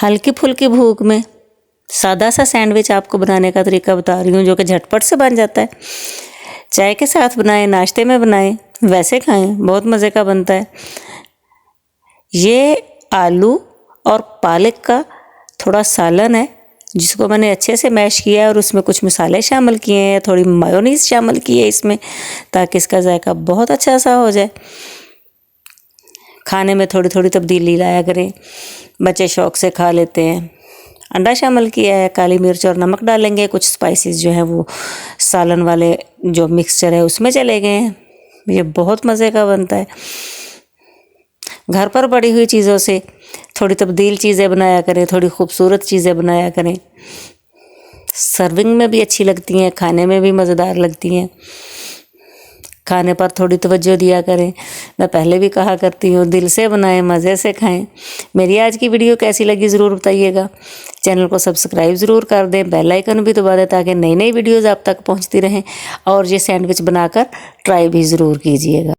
हल्की फुल्की भूख में सादा सा सैंडविच आपको बनाने का तरीका बता रही हूँ, जो कि झटपट से बन जाता है। चाय के साथ बनाएं, नाश्ते में बनाएं, वैसे खाएं, बहुत मज़े का बनता है। ये आलू और पालक का थोड़ा सालन है, जिसको मैंने अच्छे से मैश किया है और उसमें कुछ मसाले शामिल किए हैं, थोड़ी मायोनीज़ शामिल की है इसमें, ताकि इसका जायका बहुत अच्छा सा हो जाए। खाने में थोड़ी थोड़ी तब्दीली लाया करें, बच्चे शौक़ से खा लेते हैं। अंडा शामिल किया है, काली मिर्च और नमक डालेंगे, कुछ स्पाइसेस जो हैं वो सालन वाले जो मिक्सचर है उसमें चले गए हैं। ये बहुत मज़े का बनता है। घर पर पड़ी हुई चीज़ों से थोड़ी तब्दील चीज़ें बनाया करें, थोड़ी खूबसूरत चीज़ें बनाया करें। सर्विंग में भी अच्छी लगती हैं, खाने में भी मज़ेदार लगती हैं। खाने पर थोड़ी तवज्जो दिया करें। मैं पहले भी कहा करती हूँ, दिल से बनाएं, मज़े से खाएं। मेरी आज की वीडियो कैसी लगी ज़रूर बताइएगा। चैनल को सब्सक्राइब ज़रूर कर दें, बेल आइकन भी दबा दें, ताकि नई नई वीडियोज़ आप तक पहुँचती रहें। और ये सैंडविच बनाकर ट्राई भी ज़रूर कीजिएगा।